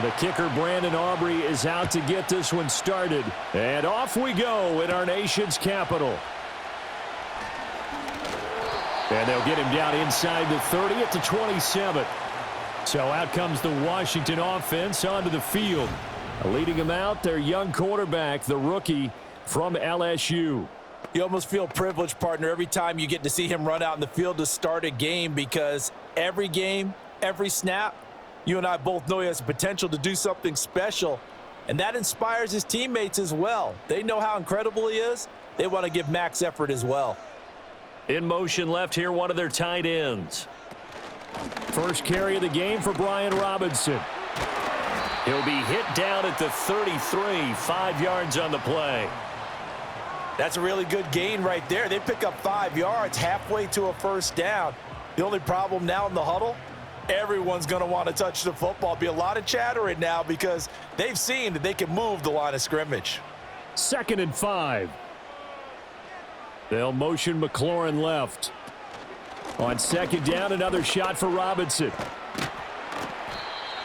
The kicker, Brandon Aubrey, is out to get this one started. And off we go in our nation's capital. And they'll get him down inside the 30 at the 27. So out comes the Washington offense onto the field. Leading them out, their young quarterback, the rookie from LSU. You almost feel privileged, partner, every time you get to see him run out in the field to start a game, because every game, every snap, you and I both know he has the potential to do something special, and that inspires his teammates as well. They know how incredible he is. They want to give max effort as well. In motion left here, one of their tight ends. First carry of the game for Brian Robinson. He'll be hit down at the 33, 5 yards on the play. That's a really good gain right there. They pick up 5 yards halfway to a first down. The only problem now in the huddle, everyone's going to want to touch the football. Be a lot of chattering now because they've seen that they can move the line of scrimmage. 2nd and 5. They'll motion McLaurin left. On 2nd down, another shot for Robinson.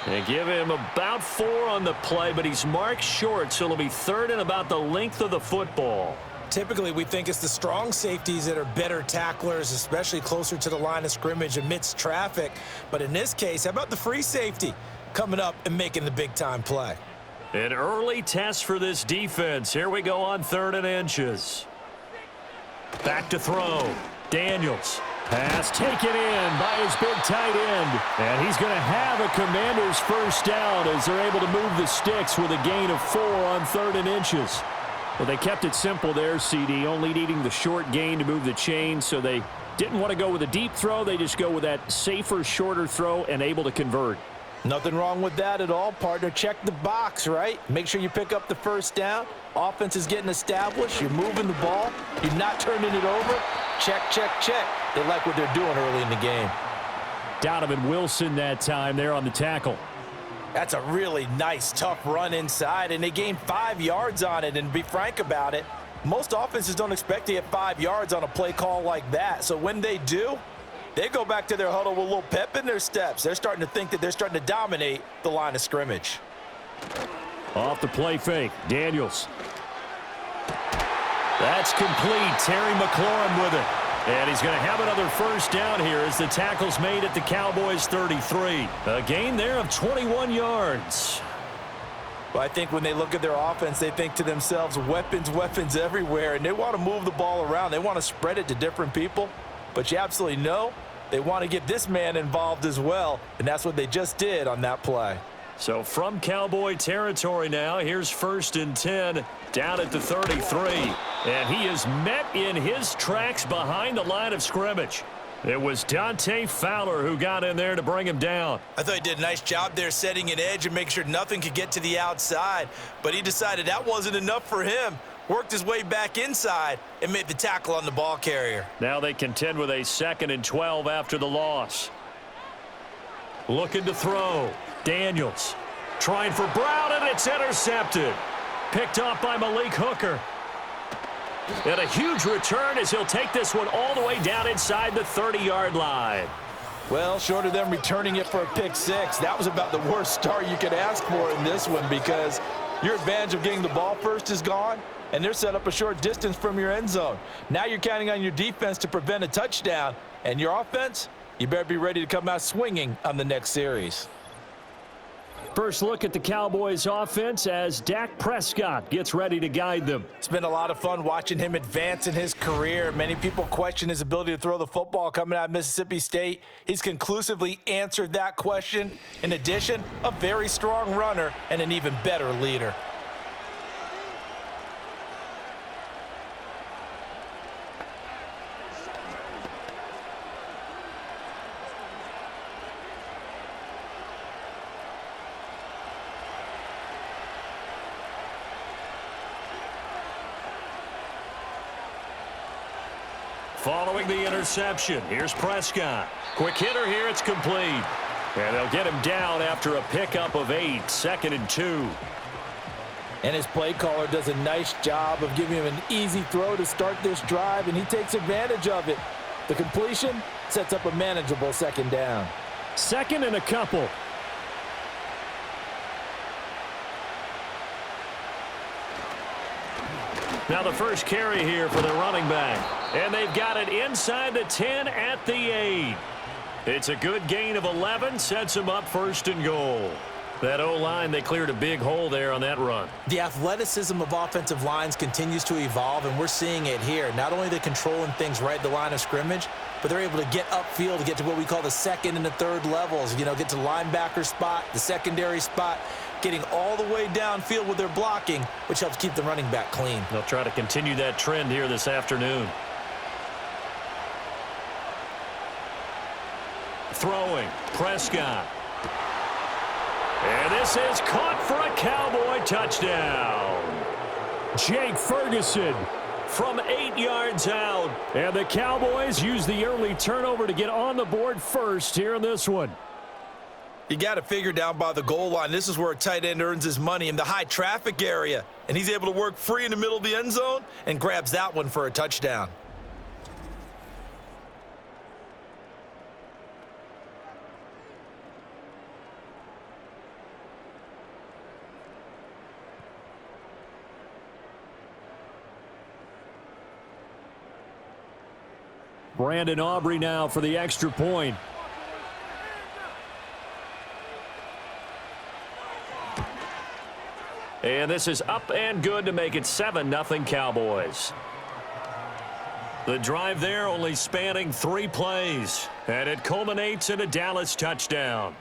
They give him about 4 on the play, but he's marked short, so it'll be 3rd and about the length of the football. Typically, we think it's the strong safeties that are better tacklers, especially closer to the line of scrimmage amidst traffic. But in this case, how about the free safety coming up and making the big-time play? An early test for this defense. Here we go on 3rd and inches. Back to throw. Daniels. Pass taken in by his big tight end. And he's going to have a Commander's first down as they're able to move the sticks with a gain of 4 on 3rd and inches. Well, they kept it simple there, CD, only needing the short gain to move the chain, so they didn't want to go with a deep throw. They just go with that safer, shorter throw and able to convert. Nothing wrong with that at all, partner. Check the box, right? Make sure you pick up the first down. Offense is getting established. You're moving the ball. You're not turning it over. Check, check, check. They like what they're doing early in the game. Donovan Wilson that time there on the tackle. That's a really nice, tough run inside, and they gained 5 yards on it. And to be frank about it, most offenses don't expect to get 5 yards on a play call like that. So when they do, they go back to their huddle with a little pep in their steps. They're starting to think that they're starting to dominate the line of scrimmage. Off the play fake, Daniels. That's complete. Terry McLaurin with it. And he's going to have another first down here as the tackle's made at the Cowboys' 33. A gain there of 21 yards. Well, I think when they look at their offense, they think to themselves, weapons, weapons everywhere, and they want to move the ball around. They want to spread it to different people. But you absolutely know they want to get this man involved as well, and that's what they just did on that play. So from Cowboy territory now, here's 1st and 10 down at the 33. And he is met in his tracks behind the line of scrimmage. It was Dante Fowler who got in there to bring him down. I thought he did a nice job there setting an edge and making sure nothing could get to the outside. But he decided that wasn't enough for him. Worked his way back inside and made the tackle on the ball carrier. Now they contend with a 2nd and 12 after the loss. Looking to throw. Daniels trying for Brown, and it's intercepted. Picked off by Malik Hooker. And a huge return as he'll take this one all the way down inside the 30-yard line. Well, short of them returning it for a pick six, that was about the worst start you could ask for in this one, because your advantage of getting the ball first is gone, and they're set up a short distance from your end zone. Now you're counting on your defense to prevent a touchdown, and your offense, you better be ready to come out swinging on the next series. First look at the Cowboys offense as Dak Prescott gets ready to guide them. It's been a lot of fun watching him advance in his career. Many people question his ability to throw the football coming out of Mississippi State. He's conclusively answered that question. In addition, a very strong runner and an even better leader. Following the interception, here's Prescott. Quick hitter here, it's complete. And they'll get him down after a pickup of 8, 2nd and 2. And his play caller does a nice job of giving him an easy throw to start this drive, and he takes advantage of it. The completion sets up a manageable 2nd down. 2nd and a couple. Now the first carry here for the running back. And they've got it inside the 10 at the 8. It's a good gain of 11, sets them up first and goal. That O-line, they cleared a big hole there on that run. The athleticism of offensive lines continues to evolve, and we're seeing it here. Not only are they controlling things right at the line of scrimmage, but they're able to get upfield to get to what we call the second and the third levels. You know, get to the linebacker spot, the secondary spot, getting all the way downfield with their blocking, which helps keep the running back clean. They'll try to continue that trend here this afternoon. Throwing, Prescott. And this is caught for a Cowboy touchdown. Jake Ferguson from 8 yards out. And the Cowboys use the early turnover to get on the board first here in this one. You got to figure down by the goal line. This is where a tight end earns his money, in the high traffic area. And he's able to work free in the middle of the end zone and grabs that one for a touchdown. Brandon Aubrey now for the extra point. And this is up and good to make it 7-0 Cowboys. The drive there only spanning 3 plays. And it culminates in a Dallas touchdown.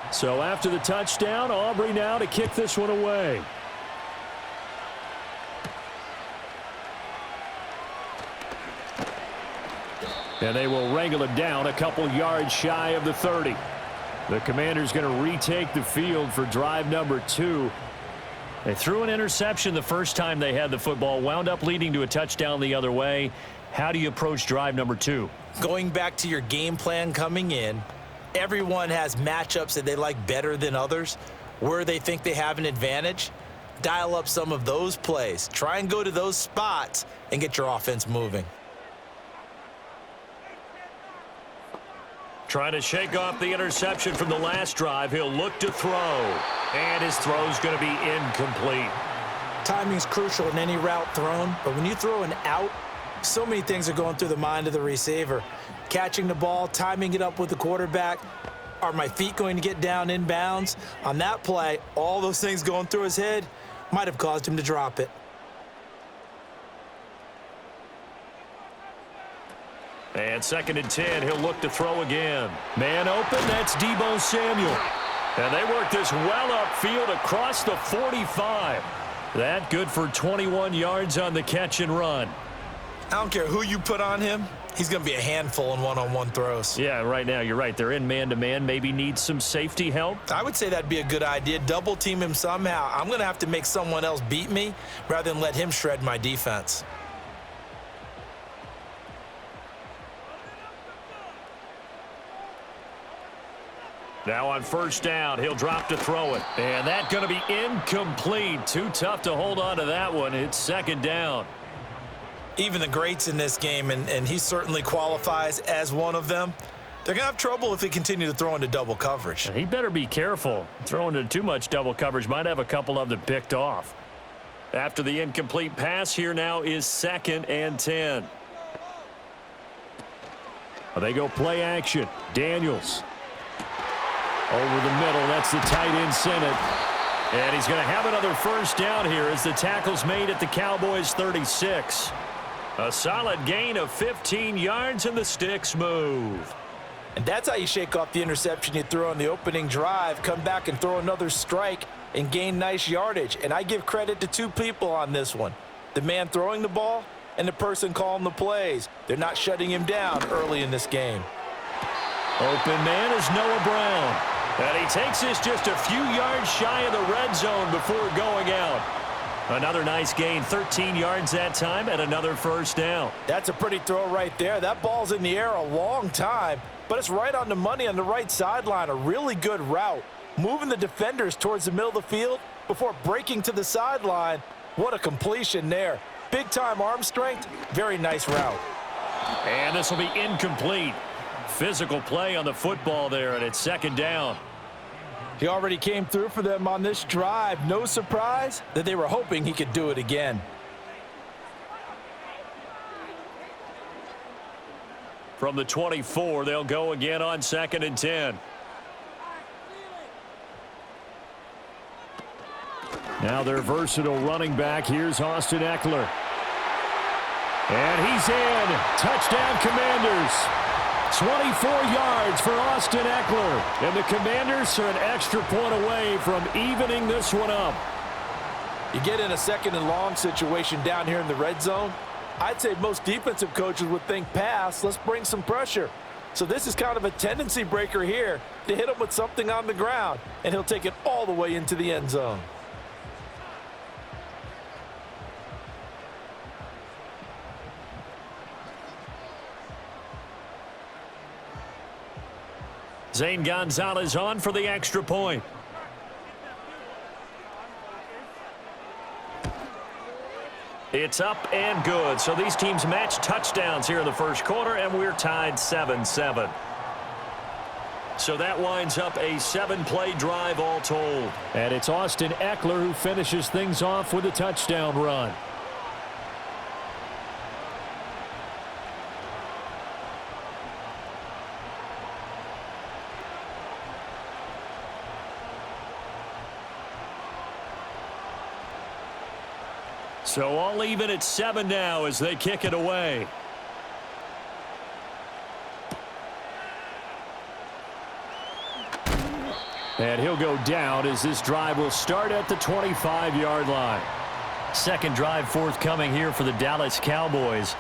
So after the touchdown, Aubrey now to kick this one away. And they will wrangle it down a couple yards shy of the 30. The Commanders going to retake the field for drive number 2. They threw an interception the first time they had the football, wound up leading to a touchdown the other way. How do you approach drive number 2? Going back to your game plan coming in, everyone has matchups that they like better than others, where they think they have an advantage. Dial up some of those plays. Try and go to those spots and get your offense moving. Trying to shake off the interception from the last drive. He'll look to throw. And his throw's going to be incomplete. Timing's crucial in any route thrown, but when you throw an out, so many things are going through the mind of the receiver. Catching the ball, timing it up with the quarterback. Are my feet going to get down inbounds? On that play, all those things going through his head might have caused him to drop it. And 2nd and 10, he'll look to throw again. Man open, that's Deebo Samuel. And they work this well upfield across the 45. That good for 21 yards on the catch and run. I don't care who you put on him. He's going to be a handful in one-on-one throws. Yeah, right now, you're right. They're in man-to-man. Maybe needs some safety help. I would say that'd be a good idea. Double team him somehow. I'm going to have to make someone else beat me rather than let him shred my defense. Now on 1st down, he'll drop to throw it. And that's going to be incomplete. Too tough to hold on to that one. It's 2nd down. Even the greats in this game, and he certainly qualifies as one of them, they're going to have trouble if they continue to throw into double coverage. He better be careful. Throwing into too much double coverage might have a couple of them picked off. After the incomplete pass, here now is 2nd and 10. They go play action. Daniels. Over the middle, that's the tight end Senate. And he's going to have another 1st down here as the tackle's made at the Cowboys' 36. A solid gain of 15 yards, and the sticks move. And that's how you shake off the interception you threw on the opening drive, come back and throw another strike and gain nice yardage. And I give credit to 2 people on this one, the man throwing the ball and the person calling the plays. They're not shutting him down early in this game. Open man is Noah Brown. And he takes this just a few yards shy of the red zone before going out. Another nice gain, 13 yards that time, and another first down. That's a pretty throw right there. That ball's in the air a long time, but it's right on the money on the right sideline. A really good route, moving the defenders towards the middle of the field before breaking to the sideline. What a completion there. Big-time arm strength, very nice route. And this will be incomplete. Physical play on the football there, and it's second down. He already came through for them on this drive. No surprise that they were hoping he could do it again. From the 24, they'll go again on 2nd and 10. Now their versatile running back. Here's Austin Eckler. And he's in. Touchdown, Commanders. 24 yards for Austin Eckler. And the Commanders are an extra point away from evening this one up. You get in a 2nd and long situation down here in the red zone, I'd say most defensive coaches would think pass, let's bring some pressure. So this is kind of a tendency breaker here to hit him with something on the ground, and he'll take it all the way into the end zone. Zane Gonzalez on for the extra point. It's up and good. So these teams match touchdowns here in the first quarter, and we're tied 7-7. So that winds up a 7-play drive all told. And it's Austin Eckler who finishes things off with a touchdown run. So all even at 7 now as they kick it away. And he'll go down as this drive will start at the 25-yard line. Second drive forthcoming here for the Dallas Cowboys.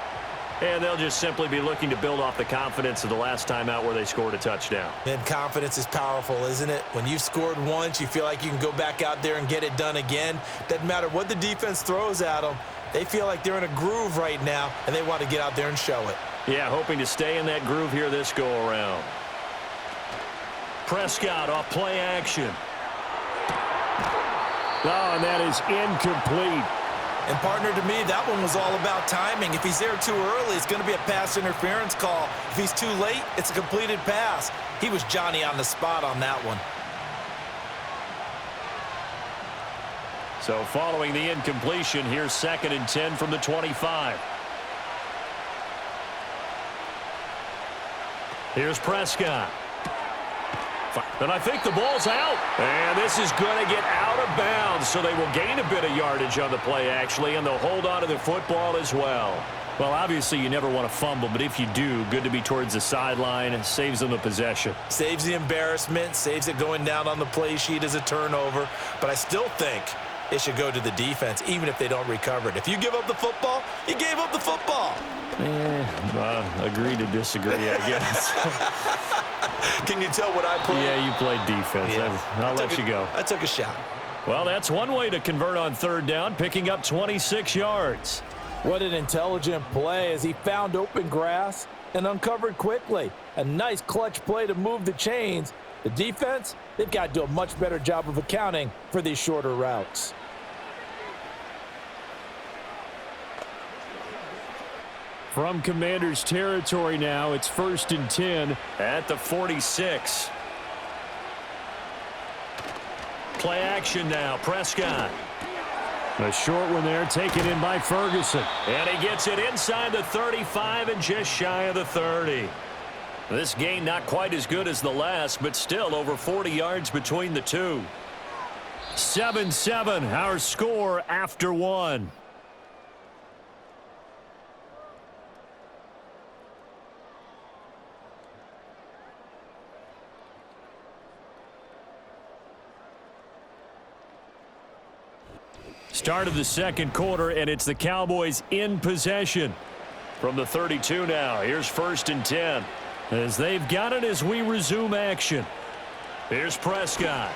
And they'll just simply be looking to build off the confidence of the last time out where they scored a touchdown. And confidence is powerful, isn't it? When you've scored once, you feel like you can go back out there and get it done again. Doesn't matter what the defense throws at them. They feel like they're in a groove right now, and they want to get out there and show it. Yeah, hoping to stay in that groove here this go-around. Prescott off play action. Oh, and that is incomplete. And, partner, to me, that one was all about timing. If he's there too early, it's going to be a pass interference call. If he's too late, it's a completed pass. He was Johnny on the spot on that one. So following the incompletion, here's 2nd and 10 from the 25. Here's Prescott. And I think the ball's out. And this is going to get out of bounds, so they will gain a bit of yardage on the play, actually, and they'll hold on to the football as well. Well, obviously, you never want to fumble, but if you do, good to be towards the sideline. It saves them the possession. Saves the embarrassment, saves it going down on the play sheet as a turnover. But I still think it should go to the defense, even if they don't recover it. If you give up the football, you gave up the football. Agree to disagree, I guess. Can you tell what I played? Yeah, you played defense. Yeah. I'll let you go. I took a shot. Well, that's one way to convert on 3rd down, picking up 26 yards. What an intelligent play as he found open grass and uncovered quickly. A nice clutch play to move the chains. The defense, they've got to do a much better job of accounting for these shorter routes. From Commanders territory now, it's 1st and 10 at the 46. Play action now, Prescott. A short one there, taken in by Ferguson. And he gets it inside the 35 and just shy of the 30. This gain not quite as good as the last, but still over 40 yards between the two. 7-7, our score after one. Start of the second quarter, and it's the Cowboys in possession. From the 32 now, here's 1st and 10. As they've got it as we resume action. Here's Prescott.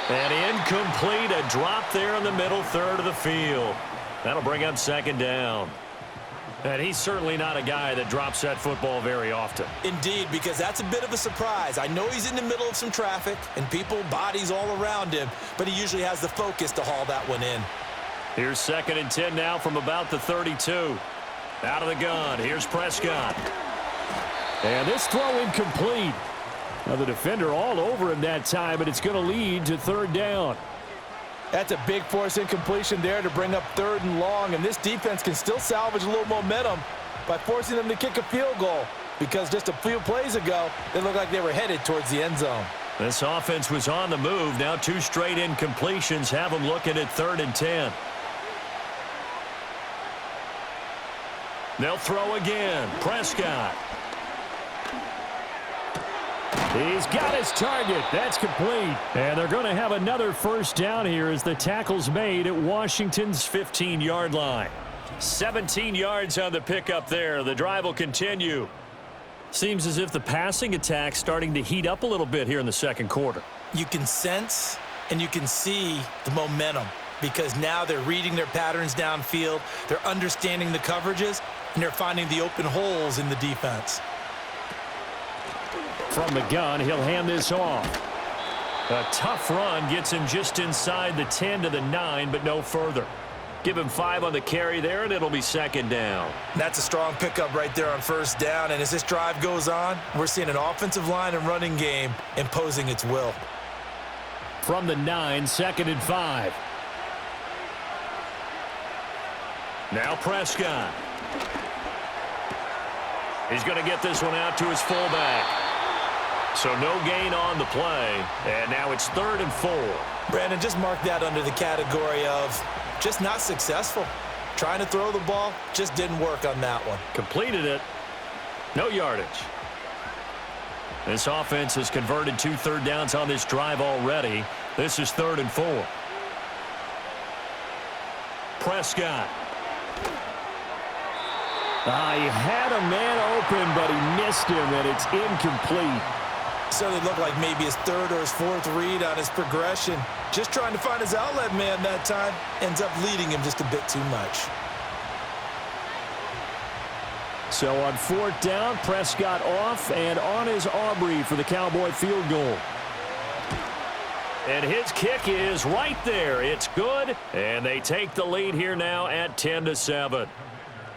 And incomplete, a drop there in the middle third of the field. That'll bring up second down. And he's certainly not a guy that drops that football very often. Indeed, because that's a bit of a surprise. I know he's in the middle of some traffic and people, bodies all around him, but he usually has the focus to haul that one in. Here's 2nd and 10 now from about the 32. Out of the gun, here's Prescott. And this throw incomplete. Now the defender all over him that time, but it's going to lead to 3rd down. That's a big force incompletion there to bring up 3rd and long, and this defense can still salvage a little momentum by forcing them to kick a field goal, because just a few plays ago, they looked like they were headed towards the end zone. This offense was on the move. Now 2 straight incompletions have them looking at 3rd and 10. They'll throw again. Prescott. He's got his target. That's complete. And they're going to have another 1st down here as the tackle's made at Washington's 15-yard line. 17 yards on the pickup there. The drive will continue. Seems as if the passing attack's starting to heat up a little bit here in the 2nd quarter. You can sense and you can see the momentum, because now they're reading their patterns downfield, they're understanding the coverages, and they're finding the open holes in the defense. From the gun, he'll hand this off. A tough run gets him just inside the 10 to the 9, but no further. Give him 5 on the carry there, and it'll be 2nd down. That's a strong pickup right there on 1st down, and as this drive goes on, we're seeing an offensive line and running game imposing its will. From the 9, 2nd and 5. Now Prescott. He's going to get this one out to his fullback. So no gain on the play, and now it's 3rd and 4. Brandon, just mark that under the category of just not successful. Trying to throw the ball, just didn't work on that one. Completed it. No yardage. This offense has converted 2 third downs on this drive already. This is 3rd and 4. Prescott. He had a man open, but he missed him, and it's incomplete. So it looked like maybe his 3rd or his 4th read on his progression. Just trying to find his outlet man that time. Ends up leading him just a bit too much. So on 4th down, Prescott off, and on is Aubrey for the Cowboy field goal. And his kick is right there. It's good, and they take the lead here now at 10-7.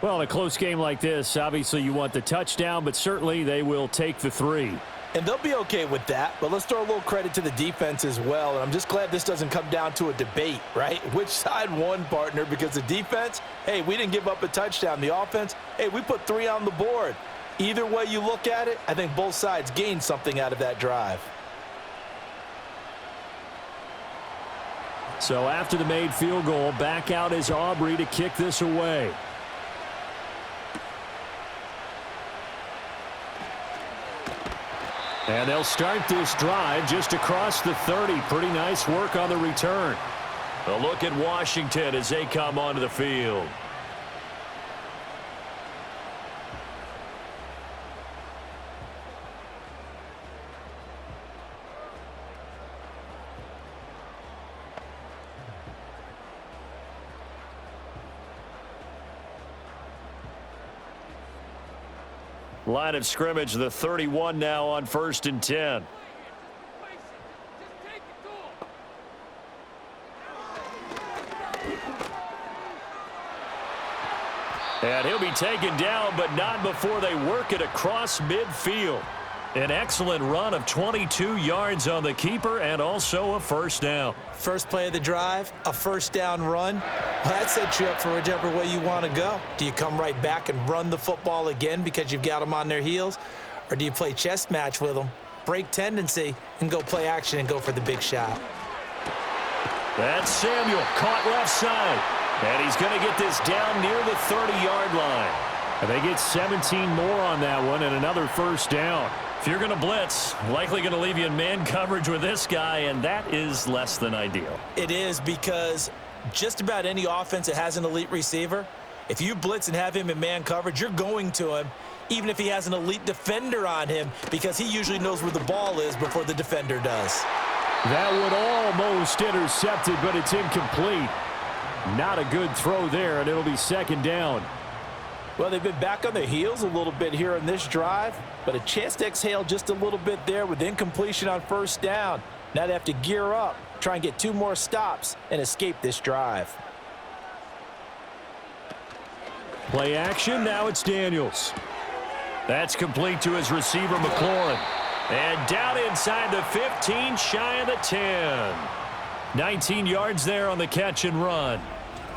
Well, in a close game like this, obviously you want the touchdown, but certainly they will take the 3. And they'll be okay with that, but let's throw a little credit to the defense as well. And I'm just glad this doesn't come down to a debate, right? Which side won, partner? Because the defense, hey, we didn't give up a touchdown. The offense, hey, we put 3 on the board. Either way you look at it, I think both sides gained something out of that drive. So after the made field goal, back out is Aubrey to kick this away. And they'll start this drive just across the 30. Pretty nice work on the return. A look at Washington as they come onto the field. Line of scrimmage, the 31 now on 1st and 10. And he'll be taken down, but not before they work it across midfield. An excellent run of 22 yards on the keeper and also a 1st down. First play of the drive, a 1st down run. Well, that sets you up for whichever way you want to go. Do you come right back and run the football again because you've got them on their heels? Or do you play chess match with them, break tendency, and go play action and go for the big shot? That's Samuel, caught left side. And he's going to get this down near the 30-yard line. And they get 17 more on that one and another 1st down. If you're going to blitz, likely going to leave you in man coverage with this guy, and that is less than ideal. It is, because just about any offense that has an elite receiver, if you blitz and have him in man coverage, you're going to him, even if he has an elite defender on him, because he usually knows where the ball is before the defender does. That one almost intercepted, but it's incomplete. Not a good throw there, and it'll be second down. Well, they've been back on their heels a little bit here in this drive, but a chance to exhale just a little bit there with incompletion on first down. Now they have to gear up, try and get 2 more stops, and escape this drive. Play action, now it's Daniels. That's complete to his receiver, McLaurin. And down inside the 15, shy of the 10. 19 yards there on the catch and run.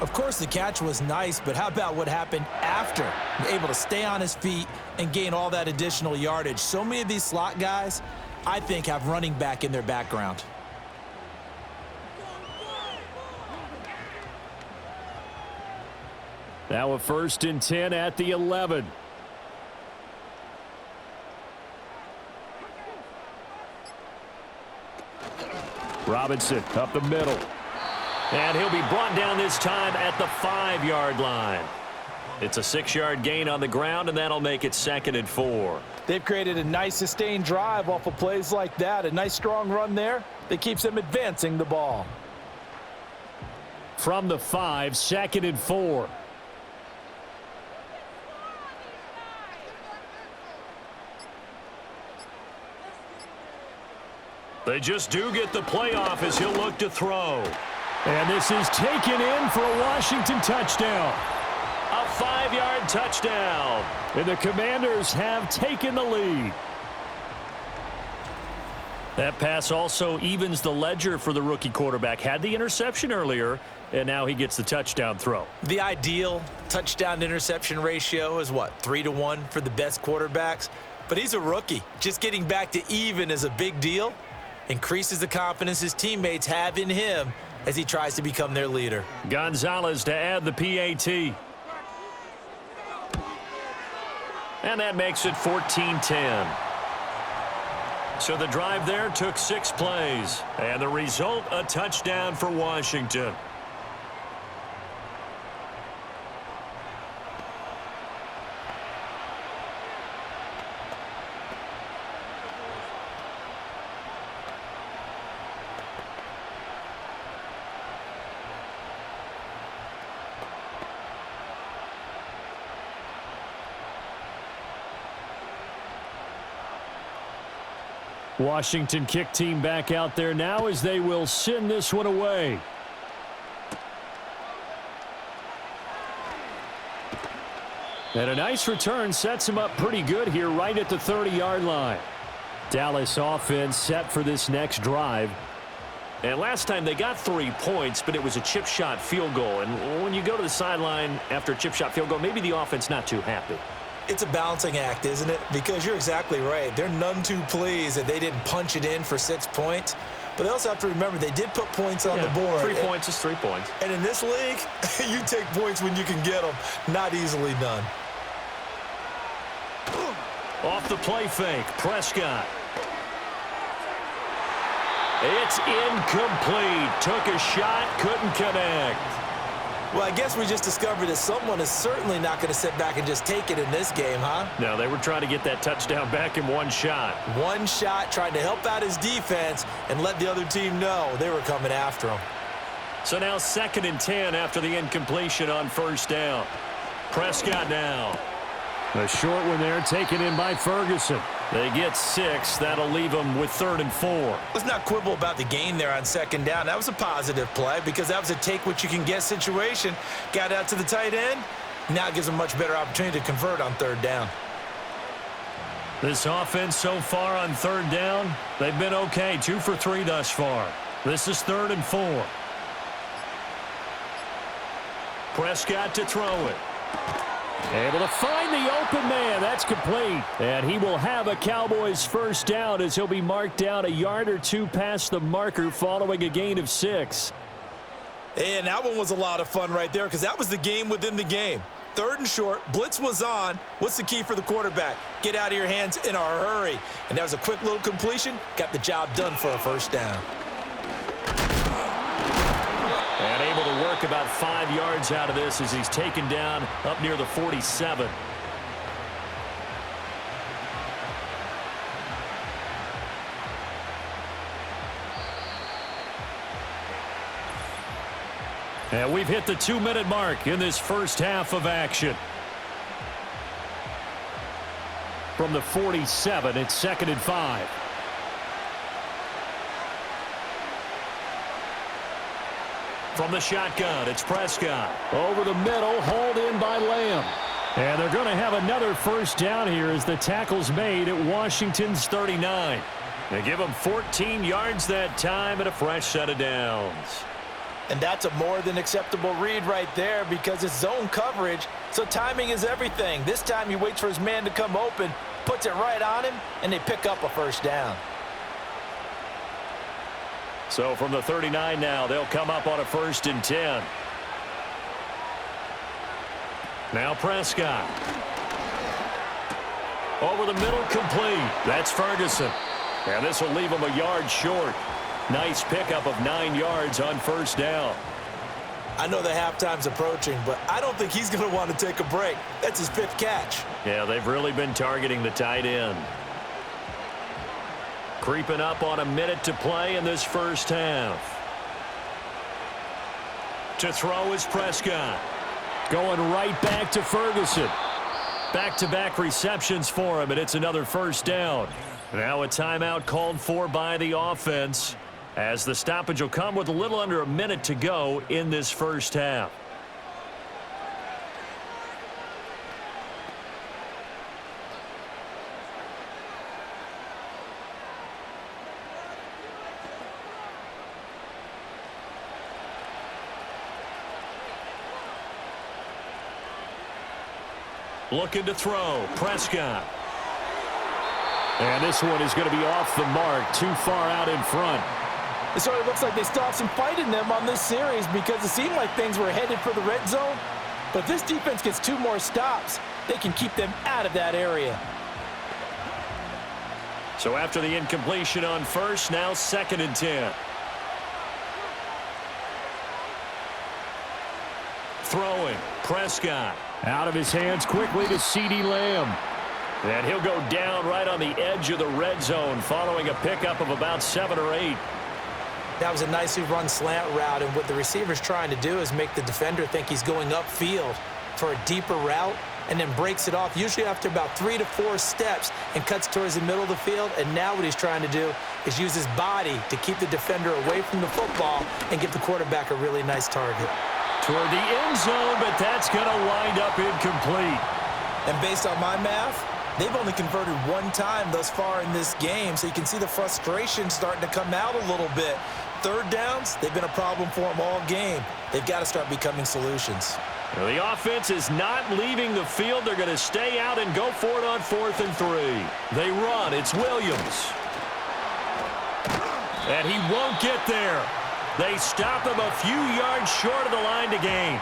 Of course, the catch was nice, but how about what happened after? Able to stay on his feet and gain all that additional yardage. So many of these slot guys, I think, have running back in their background. Now a 1st and 10 at the 11. Robinson up the middle. And he'll be brought down this time at the 5-yard line. It's a 6-yard gain on the ground, and that'll make it 2nd and 4. They've created a nice sustained drive off of plays like that. A nice strong run there that keeps them advancing the ball. From the 5, 2nd and 4. They just do get the play off as he'll look to throw. And this is taken in for a Washington touchdown. A 5-yard touchdown. And the Commanders have taken the lead. That pass also evens the ledger for the rookie quarterback. Had the interception earlier, and now he gets the touchdown throw. The ideal touchdown-interception ratio is what, 3-to-1 for the best quarterbacks? But he's a rookie. Just getting back to even is a big deal. Increases the confidence his teammates have in him as he tries to become their leader. Gonzalez to add the PAT. And that makes it 14-10. So the drive there took 6 plays. And the result, a touchdown for Washington. Washington kick team back out there now as they will send this one away. And a nice return sets him up pretty good here right at the 30-yard line. Dallas offense set for this next drive. And last time they got 3 points, but it was a chip shot field goal. And when you go to the sideline after a chip shot field goal, maybe the offense not too happy. It's a balancing act, isn't it? Because you're exactly right. They're none too pleased that they didn't punch it in for 6 points. But they also have to remember they did put points on the board. 3 points is 3 points. And in this league, you take points when you can get them. Not easily done. Off the play fake, Prescott. It's incomplete. Took a shot, couldn't connect. Well, I guess we just discovered that someone is certainly not going to sit back and just take it in this game, huh? No, they were trying to get that touchdown back in 1 shot. 1 shot, trying to help out his defense and let the other team know they were coming after him. So now 2nd and 10 after the incompletion on 1st down. Prescott now. A short one there taken in by Ferguson. They get 6. That'll leave them with 3rd and 4. Let's not quibble about the gain there on 2nd down. That was a positive play because that was a take-what-you-can-get situation. Got out to the tight end. Now it gives them a much better opportunity to convert on 3rd down. This offense so far on 3rd down, they've been okay. 2 for 3 thus far. This is 3rd and 4. Prescott to throw it. Able to find the open man. That's complete. And he will have a Cowboys 1st down as he'll be marked down a yard or 2 past the marker following a gain of 6. And that one was a lot of fun right there because that was the game within the game. 3rd and short, blitz was on. What's the key for the quarterback? Get out of your hands in a hurry. And that was a quick little completion. Got the job done for a 1st down. And able to work about 5 yards out of this as he's taken down up near the 47. And we've hit the 2-minute mark in this first half of action. From the 47, it's 2nd and 5. From the shotgun, it's Prescott. Over the middle, hauled in by Lamb. And they're going to have another first down here as the tackle's made at Washington's 39. They give them 14 yards that time and a fresh set of downs. And that's a more than acceptable read right there because it's zone coverage, so timing is everything. This time he waits for his man to come open, puts it right on him, and they pick up a first down. So from the 39 now, they'll come up on a 1st and 10. Now Prescott. Over the middle, complete. That's Ferguson. And this will leave him a yard short. Nice pickup of 9 yards on first down. I know the halftime's approaching, but I don't think he's going to want to take a break. That's his 5th catch. Yeah, they've really been targeting the tight end. Creeping up on a minute to play in this first half. To throw is Prescott. Going right back to Ferguson. Back-to-back receptions for him, and it's another first down. Now a timeout called for by the offense, as the stoppage will come with a little under a minute to go in this first half. Looking to throw, Prescott. And this one is going to be off the mark, too far out in front. It sort of looks like they still have some fight in them on this series because it seemed like things were headed for the red zone. But if this defense gets 2 more stops, they can keep them out of that area. So after the incompletion on first, now 2nd and 10. Throwing, Prescott. Out of his hands quickly to CeeDee Lamb. And he'll go down right on the edge of the red zone following a pickup of about 7 or 8. That was a nicely run slant route, and what the receiver's trying to do is make the defender think he's going upfield for a deeper route and then breaks it off, usually after about 3 to 4 steps, and cuts towards the middle of the field. And now what he's trying to do is use his body to keep the defender away from the football and give the quarterback a really nice target. Toward the end zone, but that's going to wind up incomplete. And based on my math, they've only converted 1 time thus far in this game, so you can see the frustration starting to come out a little bit. 3rd downs, they've been a problem for them all game. They've got to start becoming solutions. Well, the offense is not leaving the field. They're going to stay out and go for it on 4th and 3. They run. It's Williams. And he won't get there. They stop him a few yards short of the line to gain.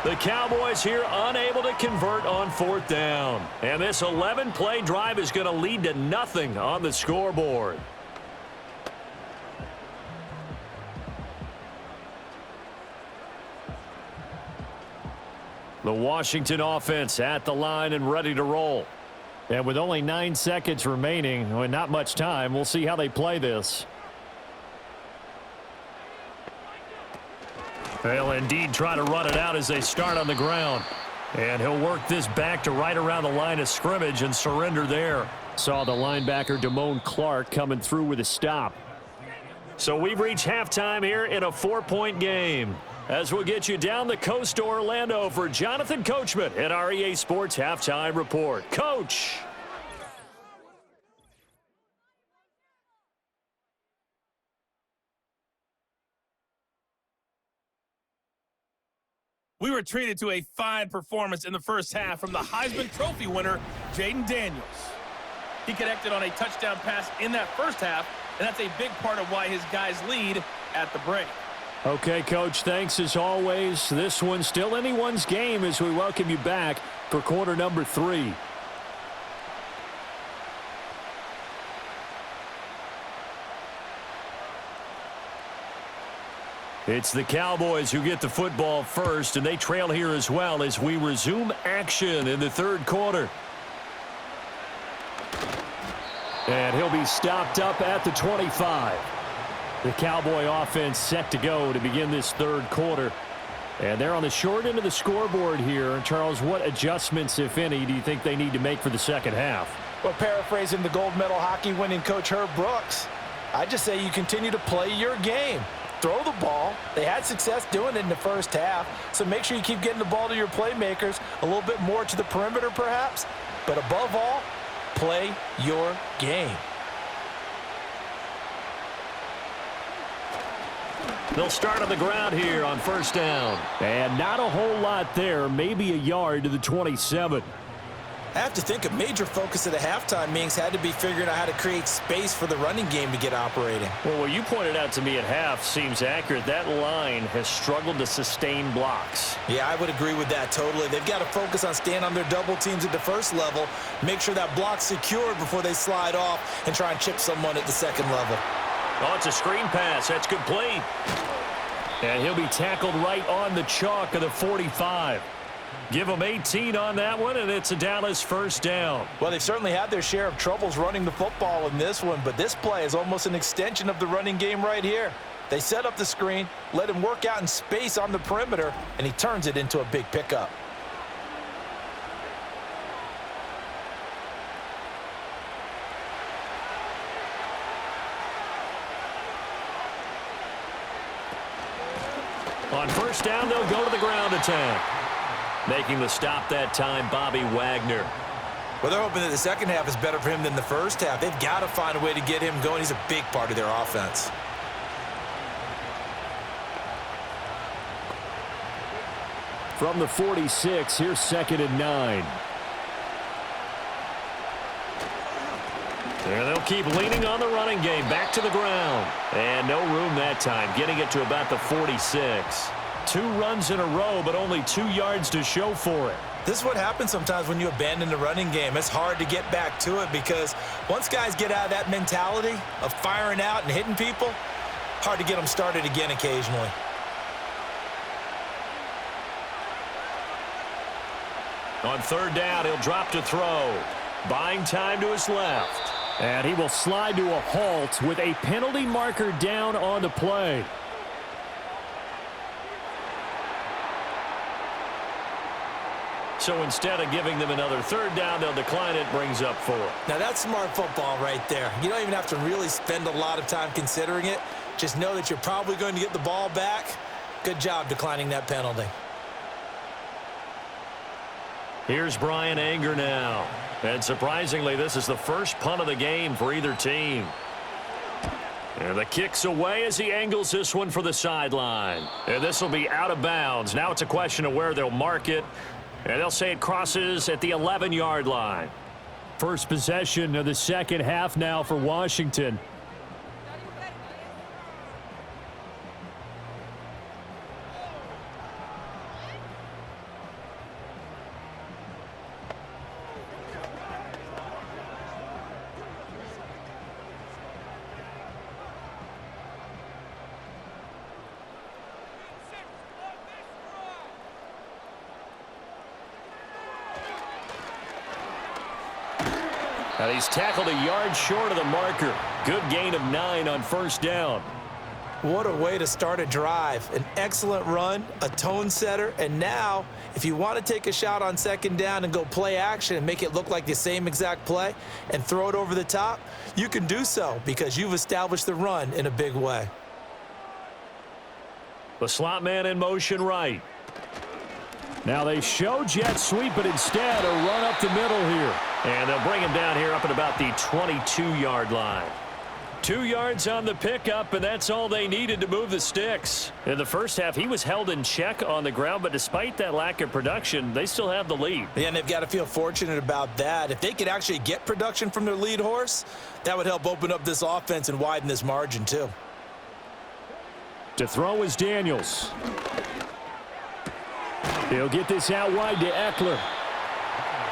The Cowboys here unable to convert on 4th down. And this 11-play drive is going to lead to nothing on the scoreboard. The Washington offense at the line and ready to roll. And with only 9 seconds remaining, well, not much time, we'll see how they play this. They'll indeed try to run it out as they start on the ground. And he'll work this back to right around the line of scrimmage and surrender there. Saw the linebacker Damone Clark coming through with a stop. So we've reached halftime here in a 4-point game. As we'll get you down the coast to Orlando for Jonathan Coachman at our EA Sports Halftime Report. Coach! We were treated to a fine performance in the first half from the Heisman Trophy winner, Jaden Daniels. He connected on a touchdown pass in that first half, and that's a big part of why his guys lead at the break. Okay, Coach, thanks as always. This one's still anyone's game as we welcome you back for quarter number 3. It's the Cowboys who get the football first, and they trail here as well as we resume action in the 3rd quarter. And he'll be stopped up at the 25. The Cowboy offense set to go to begin this 3rd quarter. And they're on the short end of the scoreboard here. And Charles, what adjustments, if any, do you think they need to make for the second half? Well, paraphrasing the gold medal hockey winning coach Herb Brooks, I just say you continue to play your game. Throw the ball. They had success doing it in the first half, so make sure you keep getting the ball to your playmakers, a little bit more to the perimeter perhaps, but above all, play your game. They'll start on the ground here on first down. And not a whole lot there, maybe a yard to the 27. I have to think a major focus of the halftime meetings had to be figuring out how to create space for the running game to get operating. Well, what you pointed out to me at half seems accurate. That line has struggled to sustain blocks. Yeah, I would agree with that totally. They've got to focus on staying on their double teams at the first level, make sure that block's secured before they slide off and try and chip someone at the second level. Oh, it's a screen pass. That's complete. And he'll be tackled right on the chalk of the 45. Give them 18 on that one, and it's a Dallas first down. Well, they've certainly had their share of troubles running the football in this one, but this play is almost an extension of the running game right here. They set up the screen, let him work out in space on the perimeter, and he turns it into a big pickup. On first down, they'll go to the ground attack. Making the stop that time, Bobby Wagner. Well, they're hoping that the second half is better for him than the first half. They've got to find a way to get him going. He's a big part of their offense. From the 46, here's 2nd and 9. And they'll keep leaning on the running game. Back to the ground. And no room that time. Getting it to about the 46. 2 runs in a row, but only 2 yards to show for it. This is what happens sometimes when you abandon the running game. It's hard to get back to it because once guys get out of that mentality of firing out and hitting people, hard to get them started again occasionally. On third down, he'll drop to throw. Buying time to his left. And he will slide to a halt with a penalty marker down on the play. So instead of giving them another third down, they'll decline it, brings up 4. Now that's smart football right there. You don't even have to really spend a lot of time considering it. Just know that you're probably going to get the ball back. Good job declining that penalty. Here's Brian Anger now. And surprisingly, this is the first punt of the game for either team. And the kick's away as he angles this one for the sideline. And this will be out of bounds. Now it's a question of where they'll mark it. And they'll say it crosses at the 11-yard line. First possession of the second half now for Washington. And he's tackled a yard short of the marker. Good gain of 9 on first down. What a way to start a drive. An excellent run, a tone setter, and now if you want to take a shot on second down and go play action and make it look like the same exact play and throw it over the top, you can do so because you've established the run in a big way. The slot man in motion right. Now they show jet sweep, but instead a run up the middle here. And they'll bring him down here up at about the 22-yard line. 2 yards on the pickup, and that's all they needed to move the sticks. In the first half, he was held in check on the ground, but despite that lack of production, they still have the lead. Yeah, and they've got to feel fortunate about that. If they could actually get production from their lead horse, that would help open up this offense and widen this margin too. To throw is Daniels. He'll get this out wide to Eckler.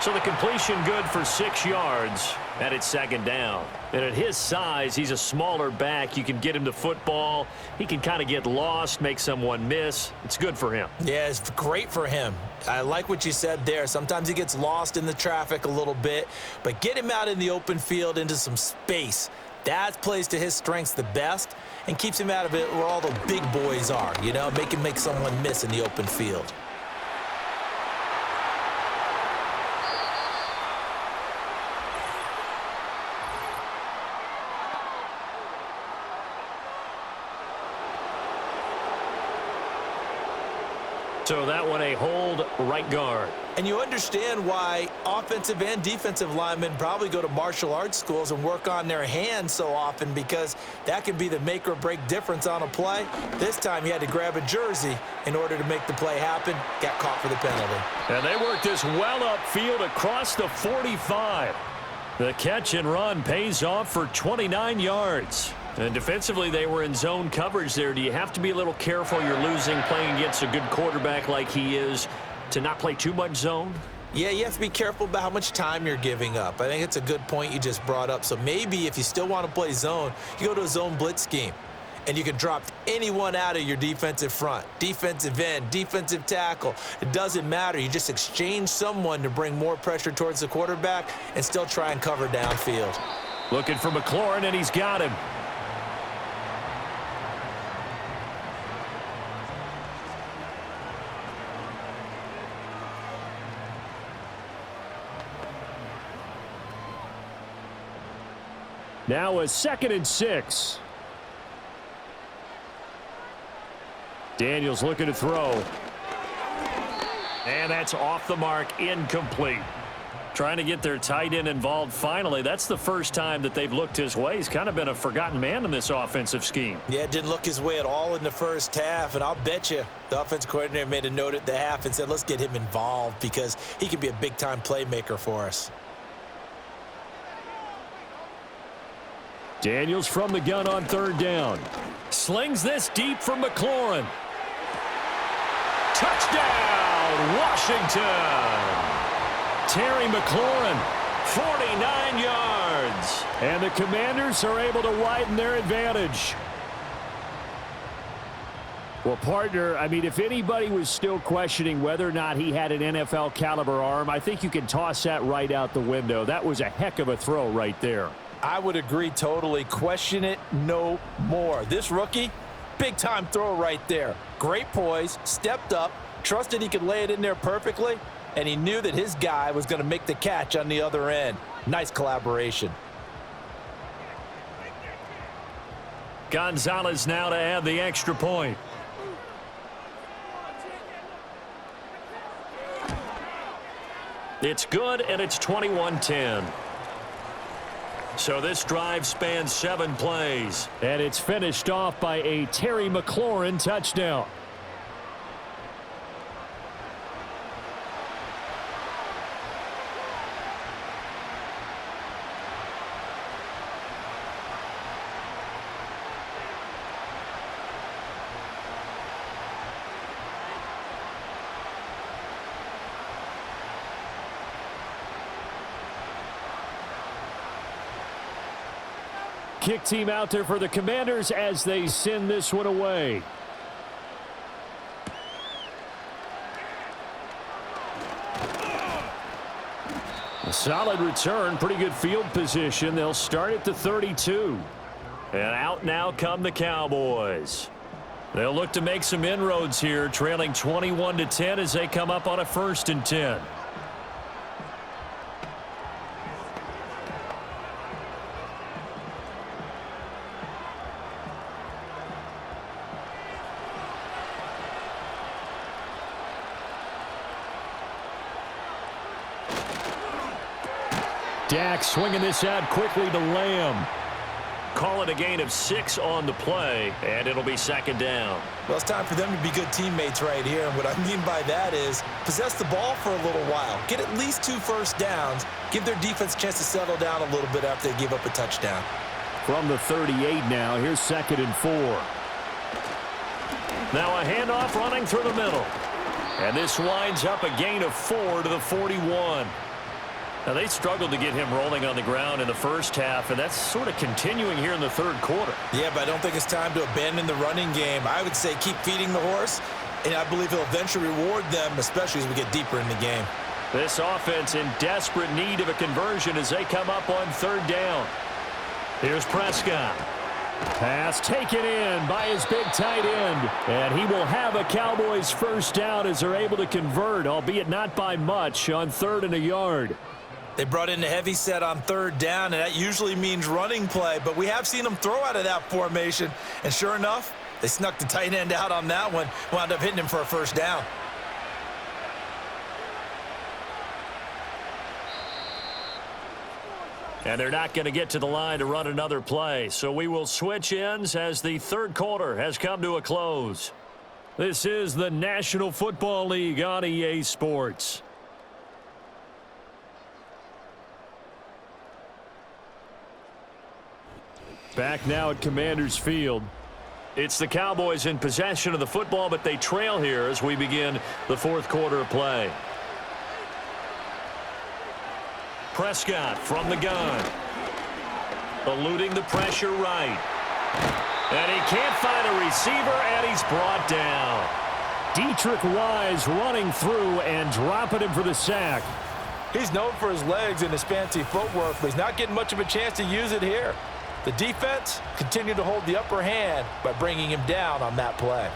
So the completion good for 6 yards, and it's second down. And at his size, he's a smaller back. You can get him the football. He can kind of get lost, make someone miss. It's good for him. Yeah, it's great for him. I like what you said there. Sometimes he gets lost in the traffic a little bit, but get him out in the open field into some space. That plays to his strengths the best and keeps him out of it where all the big boys are, you know, make someone miss in the open field. So that one a hold right guard. And you understand why offensive and defensive linemen probably go to martial arts schools and work on their hands so often, because that can be the make or break difference on a play. This time he had to grab a jersey in order to make the play happen. Got caught for the penalty. And they worked this well upfield across the 45. The catch and run pays off for 29 yards. And defensively, they were in zone coverage there. Do you have to be a little careful? You're losing playing against a good quarterback like he is to not play too much zone? Yeah, you have to be careful about how much time you're giving up. I think it's a good point you just brought up. So maybe if you still want to play zone, you go to a zone blitz scheme. And you can drop anyone out of your defensive front, defensive end, defensive tackle. It doesn't matter. You just exchange someone to bring more pressure towards the quarterback and still try and cover downfield. Looking for McLaurin, and he's got him. Now a 2nd and 6. Daniels looking to throw. And that's off the mark, incomplete. Trying to get their tight end involved finally. That's the first time that they've looked his way. He's kind of been a forgotten man in this offensive scheme. Yeah, it didn't look his way at all in the first half, and I'll bet you the offensive coordinator made a note at the half and said, let's get him involved because he could be a big-time playmaker for us. Daniels from the gun on 3rd down. Slings this deep from McLaurin. Touchdown, Washington. Terry McLaurin, 49 yards. And the Commanders are able to widen their advantage. Well, partner, I mean, if anybody was still questioning whether or not he had an NFL caliber arm, I think you can toss that right out the window. That was a heck of a throw right there. I would agree totally. Question it no more. This rookie, big-time throw right there. Great poise, stepped up, trusted he could lay it in there perfectly, and he knew that his guy was going to make the catch on the other end. Nice collaboration. Gonzalez now to add the extra point. It's good, and it's 21-10. So this drive spans 7 plays. And it's finished off by a Terry McLaurin touchdown. Kick team out there for the Commanders as they send this one away. A solid return, pretty good field position. They'll start at the 32. And out now come the Cowboys. They'll look to make some inroads here, trailing 21-10 as they come up on a 1st and 10. Dak swinging this out quickly to Lamb. Call it a gain of 6 on the play, and it'll be 2nd down. Well, it's time for them to be good teammates right here. And what I mean by that is possess the ball for a little while. Get at least 2 first downs. Give their defense a chance to settle down a little bit after they give up a touchdown. From the 38 now, here's 2nd and 4. Now a handoff running through the middle. And this winds up a gain of 4 to the 41. Now, they struggled to get him rolling on the ground in the first half, and that's sort of continuing here in the 3rd quarter. Yeah, but I don't think it's time to abandon the running game. I would say keep feeding the horse, and I believe he'll eventually reward them, especially as we get deeper in the game. This offense in desperate need of a conversion as they come up on 3rd down. Here's Prescott. Pass taken in by his big tight end. And he will have a Cowboys first down as they're able to convert, albeit not by much, on 3rd and a yard. They brought in the heavy set on 3rd down, and that usually means running play. But we have seen them throw out of that formation. And sure enough, they snuck the tight end out on that one, wound up hitting him for a first down. And they're not going to get to the line to run another play. So we will switch ends as the 3rd quarter has come to a close. This is the National Football League on EA Sports. Back now at Commanders Field. It's the Cowboys in possession of the football, but they trail here as we begin the 4th quarter of play. Prescott from the gun. Eluding the pressure right. And he can't find a receiver, and he's brought down. Dietrich Wise running through and dropping him for the sack. He's known for his legs and his fancy footwork, but he's not getting much of a chance to use it here. The defense continued to hold the upper hand by bringing him down on that play.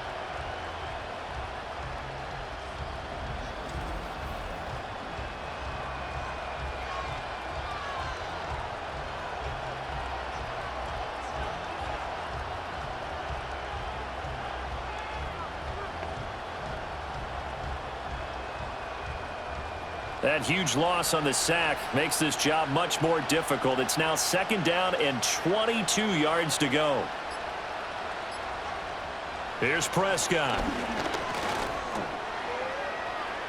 That huge loss on the sack makes this job much more difficult. It's now 2nd down and 22 yards to go. Here's Prescott.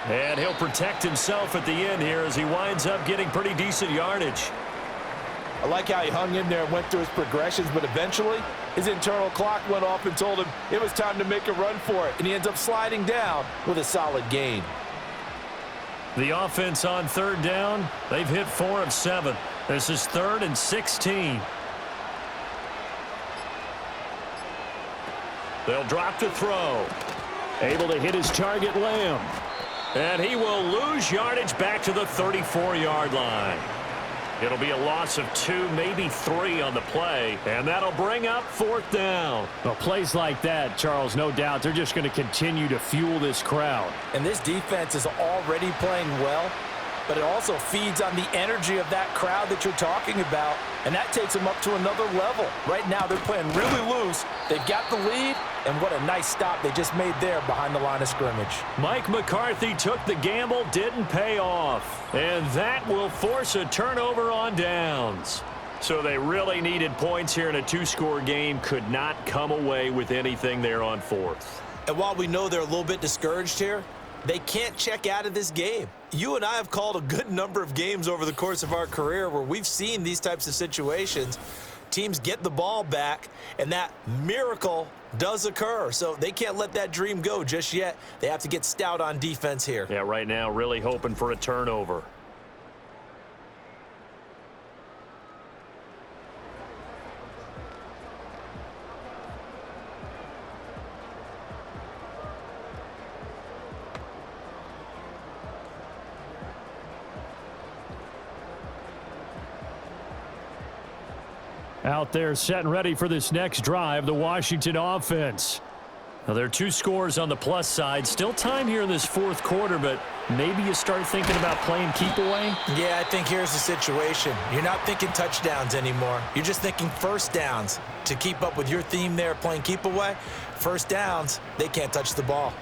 And he'll protect himself at the end here as he winds up getting pretty decent yardage. I like how he hung in there and went through his progressions, but eventually his internal clock went off and told him it was time to make a run for it, and he ends up sliding down with a solid gain. The offense on 3rd down, they've hit 4 of 7. This is 3rd and 16. They'll drop to throw. Able to hit his target, Lamb. And he will lose yardage back to the 34-yard line. It'll be a loss of 2, maybe 3 on the play, and that'll bring up 4th down. Well, plays like that, Charles, no doubt, they're just going to continue to fuel this crowd. And this defense is already playing well, but it also feeds on the energy of that crowd that you're talking about, and that takes them up to another level. Right now, they're playing really loose. They've got the lead, and what a nice stop they just made there behind the line of scrimmage. Mike McCarthy took the gamble, didn't pay off, and that will force a turnover on downs. So they really needed points here in a 2-score game, could not come away with anything there on 4th. And while we know they're a little bit discouraged here, they can't check out of this game. You and I have called a good number of games over the course of our career where we've seen these types of situations. Teams get the ball back, and that miracle does occur. So they can't let that dream go just yet. They have to get stout on defense here. Yeah, right now really hoping for a turnover. Out there set and ready for this next drive, the Washington offense. Now, there are 2 scores on the plus side. Still time here in this 4th quarter, but maybe you start thinking about playing keep away? Yeah, I think here's the situation. You're not thinking touchdowns anymore. You're just thinking first downs. To keep up with your theme there, playing keep away, first downs, they can't touch the ball.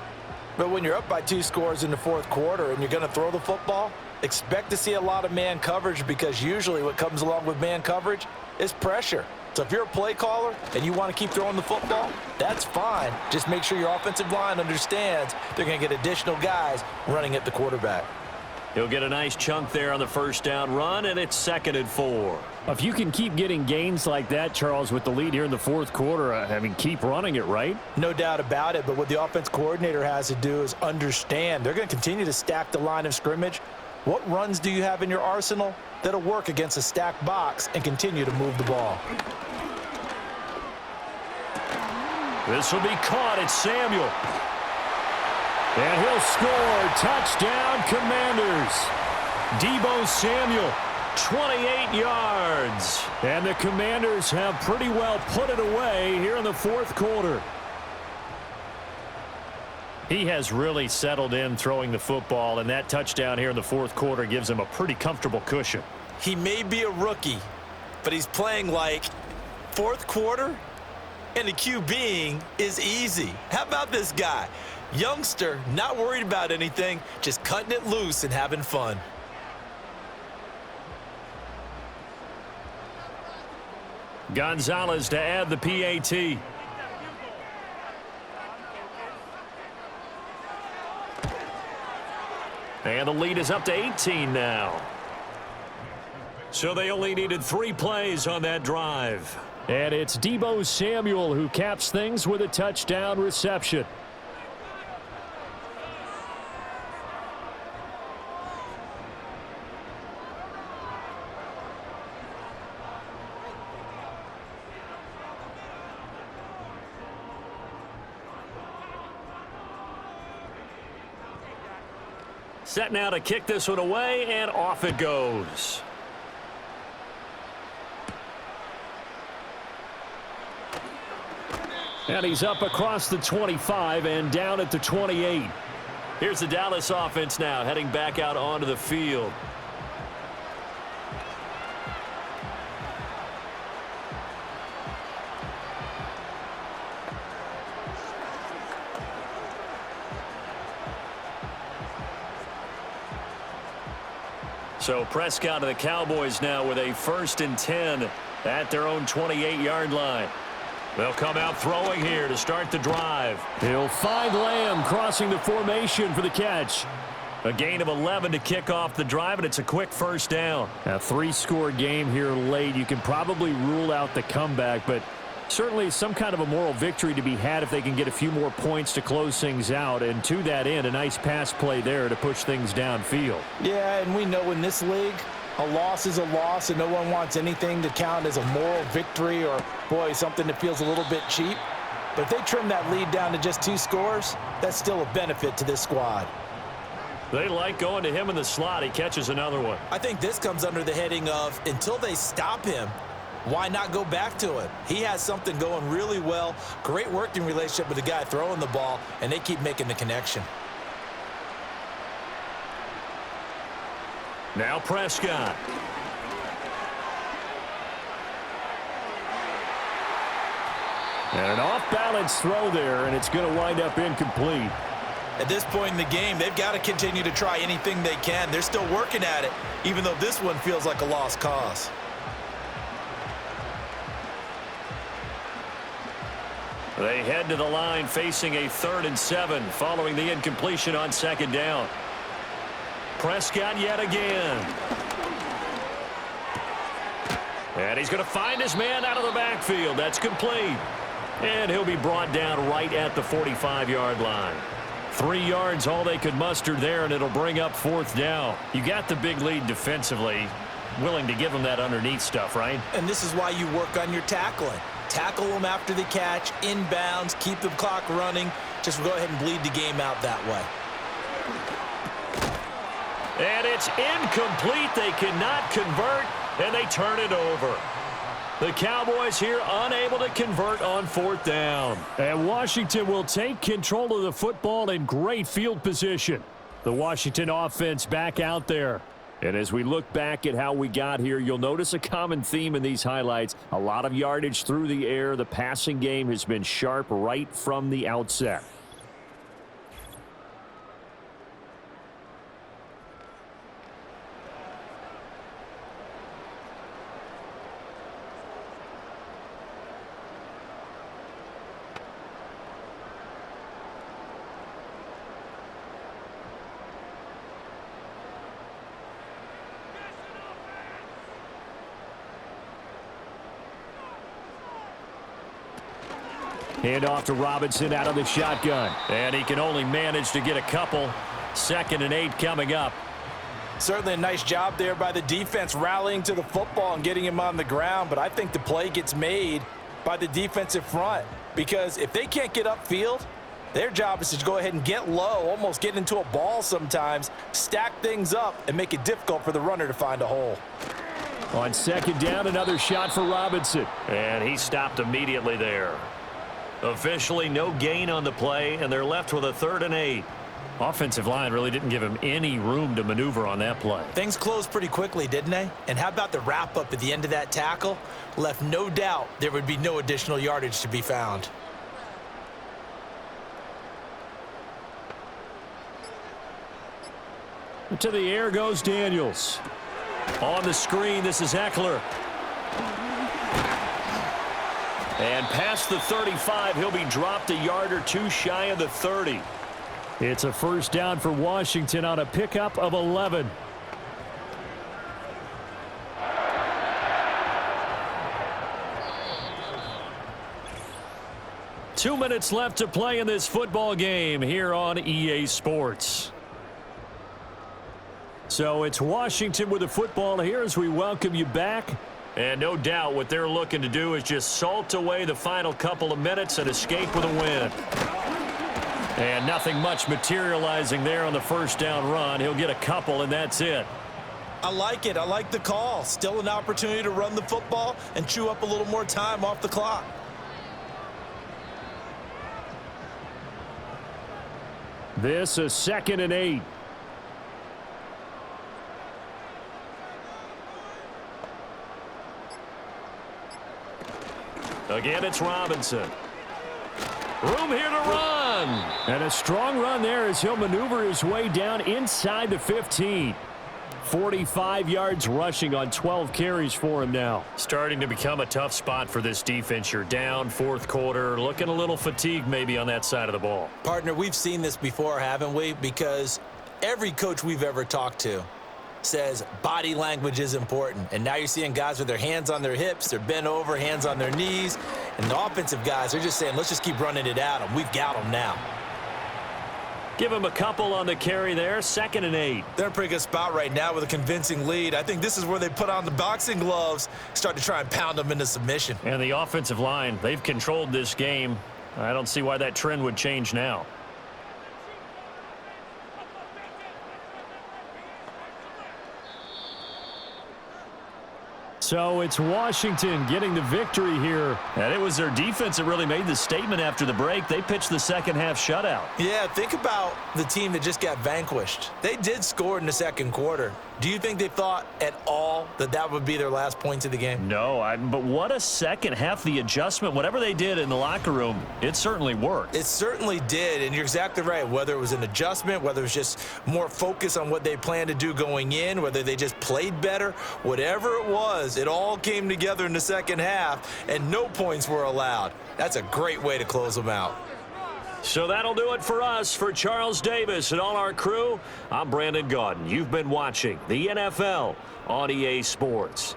But when you're up by 2 scores in the 4th quarter and you're going to throw the football, expect to see a lot of man coverage, because usually what comes along with man coverage is pressure. So if you're a play caller and you want to keep throwing the football, that's fine. Just make sure your offensive line understands they're going to get additional guys running at the quarterback. He'll get a nice chunk there on the first down run, and it's 2nd and 4. If you can keep getting gains like that, Charles, with the lead here in the 4th quarter, I mean, keep running it, right? No doubt about it, but what the offense coordinator has to do is understand they're going to continue to stack the line of scrimmage. What runs do you have in your arsenal that'll work against a stacked box and continue to move the ball? This will be caught. It's Samuel. And he'll score. Touchdown, Commanders. Deebo Samuel 28 yards. And the Commanders have pretty well put it away here in the fourth quarter. He has really settled in throwing the football, and that touchdown here in the fourth quarter gives him a pretty comfortable cushion. He may be a rookie, but he's playing like fourth quarter, and the QBing is easy. How about this guy? Youngster, not worried about anything, just cutting it loose and having fun. Gonzalez to add the PAT. And the lead is up to 18 now. So they only needed 3 plays on that drive. And it's Deebo Samuel who caps things with a touchdown reception. Set now to kick this one away, and off it goes. And he's up across the 25 and down at the 28. Here's the Dallas offense now heading back out onto the field. So Prescott and the Cowboys now with a 1st and 10 at their own 28-yard line. They'll come out throwing here to start the drive. He'll find Lamb crossing the formation for the catch. A gain of 11 to kick off the drive, and it's a quick first down. A 3-score game here late. You can probably rule out the comeback, but certainly some kind of a moral victory to be had if they can get a few more points to close things out. And to that end, a nice pass play there to push things downfield. Yeah, and we know in this league, a loss is a loss, and no one wants anything to count as a moral victory or, boy, something that feels a little bit cheap. But if they trim that lead down to just 2 scores, that's still a benefit to this squad. They like going to him in the slot. He catches another one. I think this comes under the heading of until they stop him, why not go back to it? He has something going really well. Great working relationship with the guy throwing the ball, and they keep making the connection. Now Prescott. And an off-balance throw there, and it's going to wind up incomplete. At this point in the game, they've got to continue to try anything they can. They're still working at it, even though this one feels like a lost cause. They head to the line facing a 3rd and 7 following the incompletion on 2nd down. Prescott yet again. And he's going to find his man out of the backfield. That's complete. And he'll be brought down right at the 45-yard line. 3 yards all they could muster there, and it'll bring up 4th down. You got the big lead defensively. Willing to give them that underneath stuff, right? And this is why you work on your tackling. Tackle them after the catch, inbounds, keep the clock running. Just go ahead and bleed the game out that way. And it's incomplete. They cannot convert, and they turn it over. The Cowboys here unable to convert on 4th down. And Washington will take control of the football in great field position. The Washington offense back out there. And as we look back at how we got here, you'll notice a common theme in these highlights. A lot of yardage through the air. The passing game has been sharp right from the outset. Hand off to Robinson out of the shotgun. And he can only manage to get a couple. 2nd and 8 coming up. Certainly a nice job there by the defense rallying to the football and getting him on the ground. But I think the play gets made by the defensive front. Because if they can't get upfield, their job is to go ahead and get low, almost get into a ball sometimes, stack things up, and make it difficult for the runner to find a hole. On second down, another shot for Robinson. And he stopped immediately there. Officially no gain on the play, and they're left with a 3rd and 8. Offensive line really didn't give him any room to maneuver on that play. Things closed pretty quickly, didn't they? And how about the wrap-up at the end of that tackle? Left no doubt there would be no additional yardage to be found. To the air goes Daniels. On the screen, this is Eckler. And past the 35, he'll be dropped a yard or two shy of the 30. It's a first down for Washington on a pickup of 11. Two minutes left to play in this football game here on EA Sports. So it's Washington with the football here as we welcome you back. And no doubt what they're looking to do is just salt away the final couple of minutes and escape with a win. And nothing much materializing there on the first down run. He'll get a couple, and that's it. I like it. I like the call. Still an opportunity to run the football and chew up a little more time off the clock. This is 2nd and 8. Again, it's Robinson. Room here to run. And a strong run there as he'll maneuver his way down inside the 15. 45 yards rushing on 12 carries for him now. Starting to become a tough spot for this defense. You're down 4th quarter. Looking a little fatigued maybe on that side of the ball. Partner, we've seen this before, haven't we? Because every coach we've ever talked to says body language is important. And now you're seeing guys with their hands on their hips, they're bent over, hands on their knees. And the offensive guys, they're just saying, let's just keep running it at them. We've got them now. Give him a couple on the carry there. 2nd and 8. They're in a pretty good spot right now with a convincing lead. I think this is where they put on the boxing gloves, start to try and pound them into submission. And the offensive line, they've controlled this game. I don't see why that trend would change now. So it's Washington getting the victory here. And it was their defense that really made the statement after the break. They pitched the second half shutout. Yeah, think about the team that just got vanquished. They did score in the 2nd quarter. Do you think they thought at all that that would be their last points of the game? No, but what a second half. The adjustment, whatever they did in the locker room, it certainly worked. It certainly did, and you're exactly right. Whether it was an adjustment, whether it was just more focus on what they planned to do going in, whether they just played better, whatever it was, it all came together in the second half, and no points were allowed. That's a great way to close them out. So that'll do it for us. For Charles Davis and all our crew, I'm Brandon Gaudin. You've been watching the NFL on EA Sports.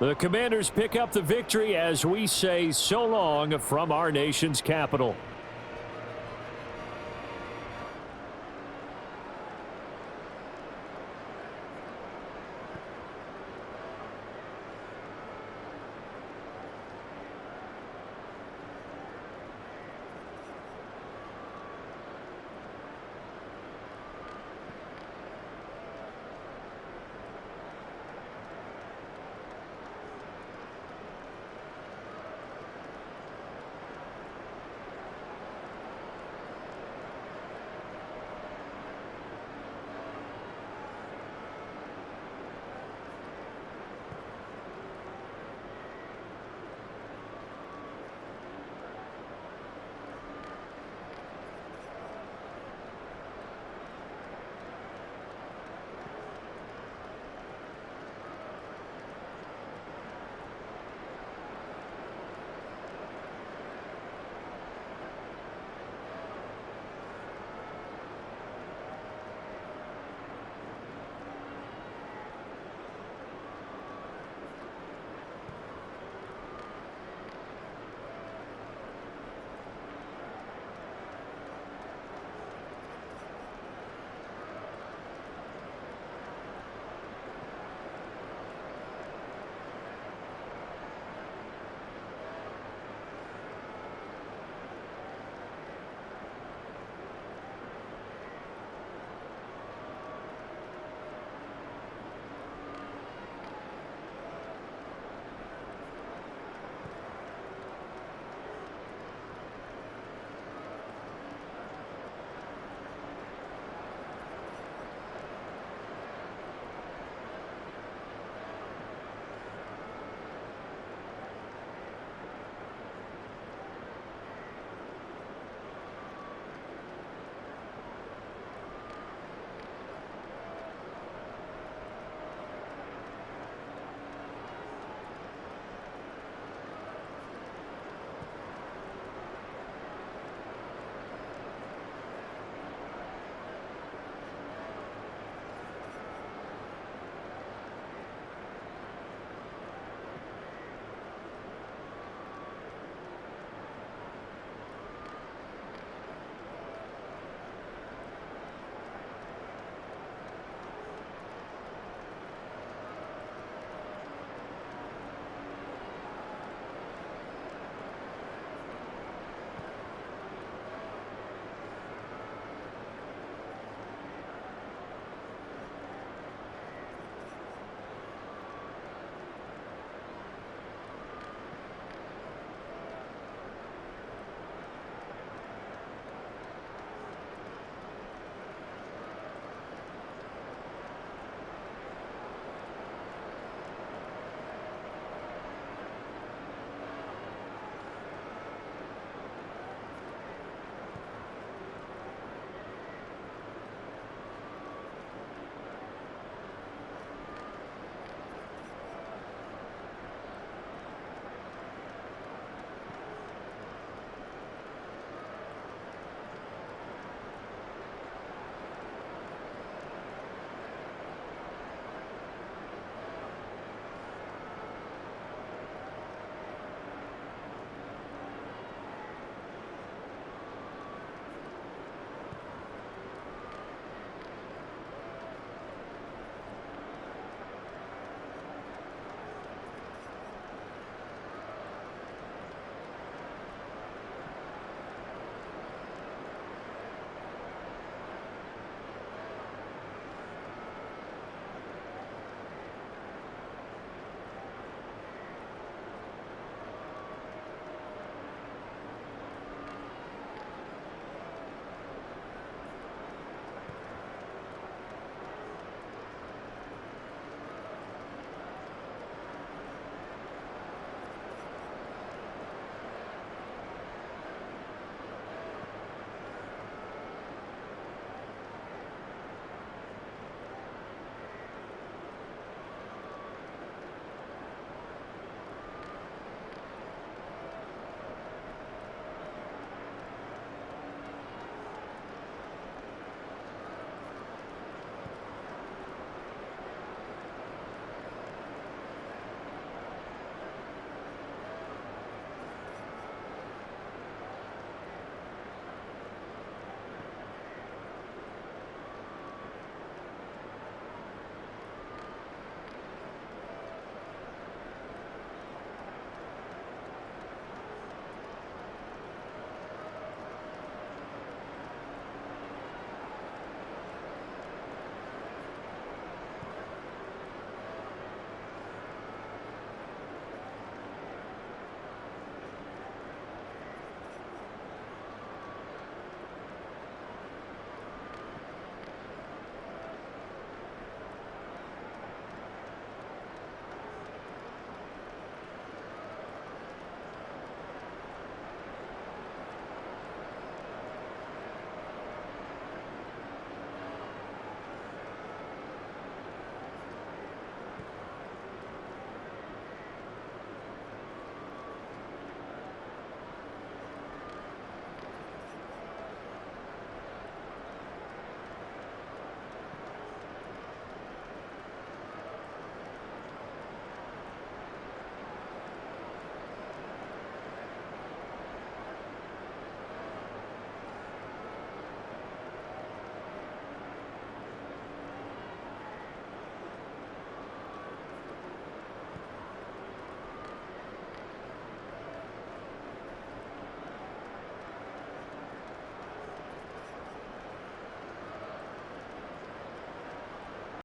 The Commanders pick up the victory as we say so long from our nation's capital.